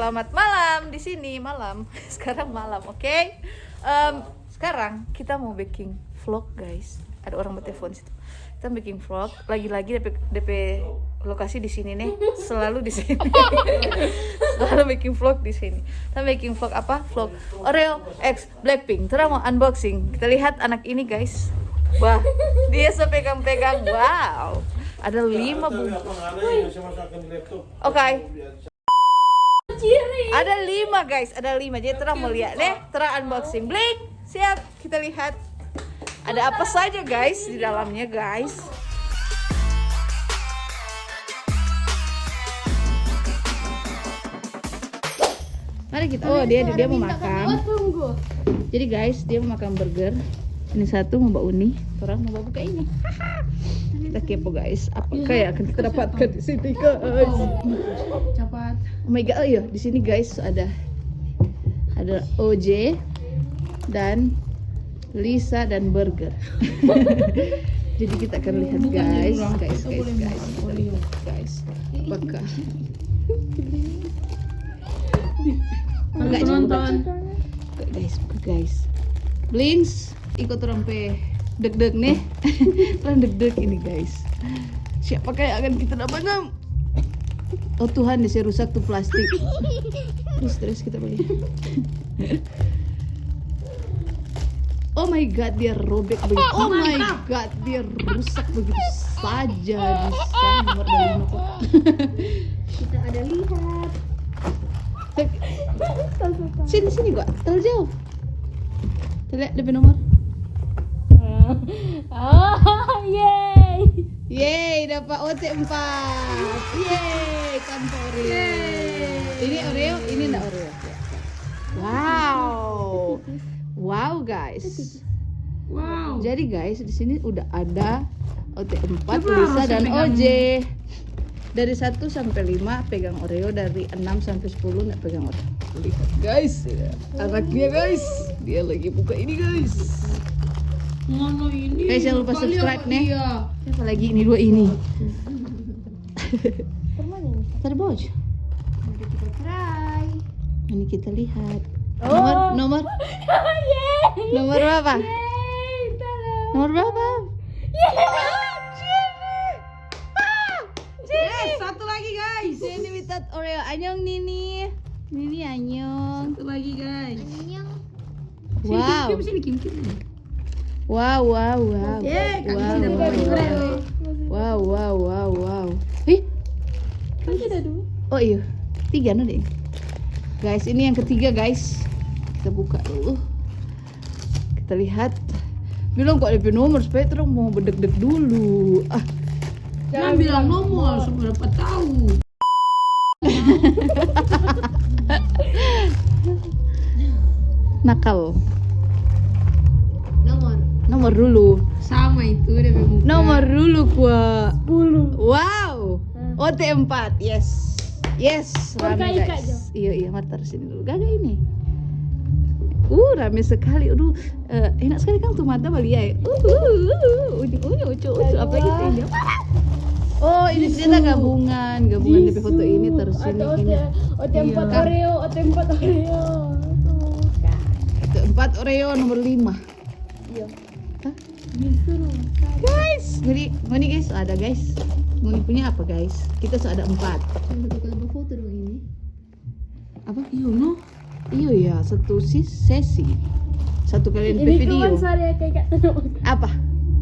Selamat malam di sini malam. Sekarang malam, oke? Sekarang kita mau baking vlog, guys. Ada orang bertelepon situ. Kita baking vlog. Lagi-lagi DP lokasi di sini nih. Selalu di sini. Selalu baking vlog di sini. Kita baking vlog apa? Vlog Oreo X Blackpink. Kita mau unboxing. Kita lihat anak ini, guys. Wah, dia sepegang-pegang. Wow. Ada 5 bungkus. Oke. Ada 5, guys. Ada 5. Jadi terang mau lihat deh. Terang unboxing. Blink. Siap. Kita lihat. Ada apa saja, guys, di dalamnya, guys. Mari kita. Oh, dia mau makan. Jadi, guys, dia mau makan burger. Ini satu mau Mbak Uni. Orang mau buka ini. Kita kepo, guys. Apakah yang akan kita dapatkan di sini, guys? Cepat. Oh my god, oh iya, di sini guys ada OJ dan Lisa dan burger. Jadi kita akan lihat, guys. Apakah enggak Nonton. guys. Blinks ikut rompe deg-deg nih. Orang deg-deg ini, guys. Siapakah yang akan kita dapatkan? Oh Tuhan, dia rusak tuh plastik. Terus kita beli. Oh my god, dia robek begitu. Oh my god, dia rusak begitu saja. Bisa nomor 5 kok. Kita ada lihat. Sini gua, terlalu jauh. Kita lihat DP nomor. Yeay. Yeay, dapat OT4. Yeay, tanpa Oreo. Ini Oreo, ini enggak Oreo. Wow, guys. Wow. Jadi guys, di sini udah ada OT4, Coba Lisa harus dan pegang. OJ. Dari 1 sampai 5 pegang Oreo, dari 6 sampai 10 enggak pegang Oreo. Lihat, guys. Anaknya, guys. Dia lagi buka ini, guys. Mana ini? Guys, jangan lupa Kali subscribe apa nih. dia? Siapa lagi ini 2 ini? Terboj. Mari kita try. Ini kita lihat. Oh. Nomor Yeay. nomor berapa? Yeay. Tolong. Nomor berapa? Yes, satu lagi guys. Ini minta Oreo. Anyong Nini. Nini anyong. Satu lagi guys. Wow. Sini Kim. Wow. Yeay, kami Wow, sudah wow, berhasil. wow. Ih, Kan ada 2. oh iya. 3 no deh. Guys, ini yang ketiga, guys. Kita buka dulu. Kita lihat. Bilang kok DP nomor supaya terus mau berdeg-deg dulu. Ah, Jangan bilang nomor, semua dapat tahu. nakal. Nomor Nomor dulu. sama itu dia muka. Nomor dulu gua. Bulu. Wow. OT4. Yes. Rame, Ika guys. Iya, mari taruh sini dulu. Gagak ini. Rame sekali. Aduh, enak sekali Kang tuh mata Bali ya. Ucu. Apa lagi sih ini? Oh, ini ternyata gabungan DP foto ini terus ini. OT4 Iya. Oreo, OT4 Oreo. OT4 Oreo nomor 5. Iya. Hah? Disuruh. Guys, Ngoni guys, ada guys. Ngoni punya apa guys? Kita ada 4. Kalau foto dong ini. Apa? Iya ya, satu sesi. Satu kali Ini video. kawan saya kayak kata Apa?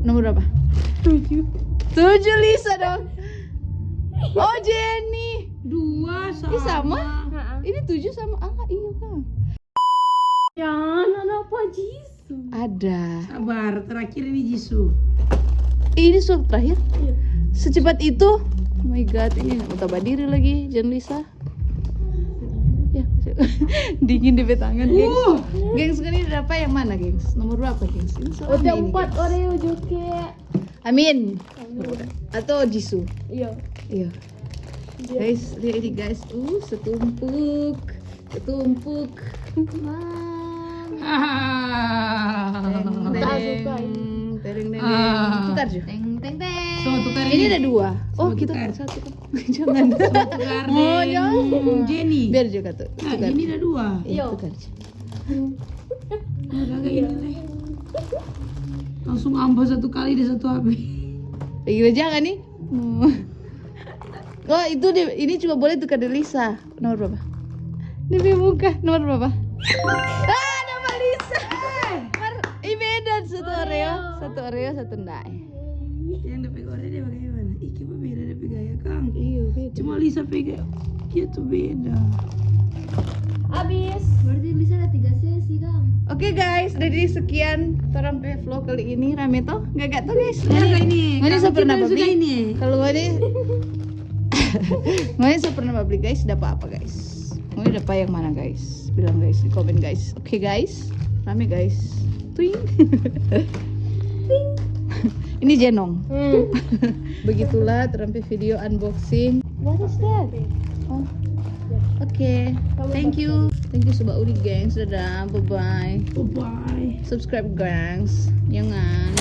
Nomor berapa? 7. 7 Lisa dong. Oh Jenny. 2 sama. Ini sama? Ini 7 sama angka iya kan? Jangan apa Jisoo. Ada. Sabar, terakhir ini Jisoo. Ini suap terakhir. Iya. Secepat itu. Oh my god, ini nggak mau tambah diri lagi, Jen Lisa. Ya, dingin di tangan, gengs. Gengs, ini berapa yang mana, gengs? Nomor berapa, gengs? Ini soalnya ini, OT4 gengs. Oreo juga. Amin. Atau Jisoo. Iya. Iya. Guys, lihat ini guys. Setumpuk. Tak suka ini. deng deng. Ah. Tukar Jo. Teng teng teng. Sama tukar Ini ada 2. Oh, Sama kita tukar. satu. Jangan. tukar Oh, deng jangan. Jenny. Biar juga tuh. Nah, Tukar. ini ada 2. Iya, tukar Jo. Udah kayak ini deh. Langsung ambil 1 kali di 1 HP. Gila jangan nih. Oh, itu dia, ini cuma boleh tukar di Lisa. Nomor berapa? Di muka. Nomor berapa? Ah, nama Lisa. Beda satu Oreo, satu enggak. Yang DP Korea dia bagaimana? Ih, coba beda DP gaya Kang. Iya, beda. Cuma Lisa pegang. Dia tuh beda. Habis. Berarti bisa ada 3 sesi, Kang. Oke guys, jadi sekian orang vlog kali ini rame toh? Enggak tuh guys. Nah, ini. Ngani saya pernah suka beli. ini. Kalau Ngani saya pernah beli guys, dapat apa guys? Ngani dapat yang mana guys? Bilang guys di komen guys. Oke guys, rame guys. Twing. Ini Jenong. Begitulah terampi video unboxing. What is that? Oh. Oke. Thank you Sobat Uli gengs. Dadah, bye bye. Bye bye. Subscribe gengs. Jangan.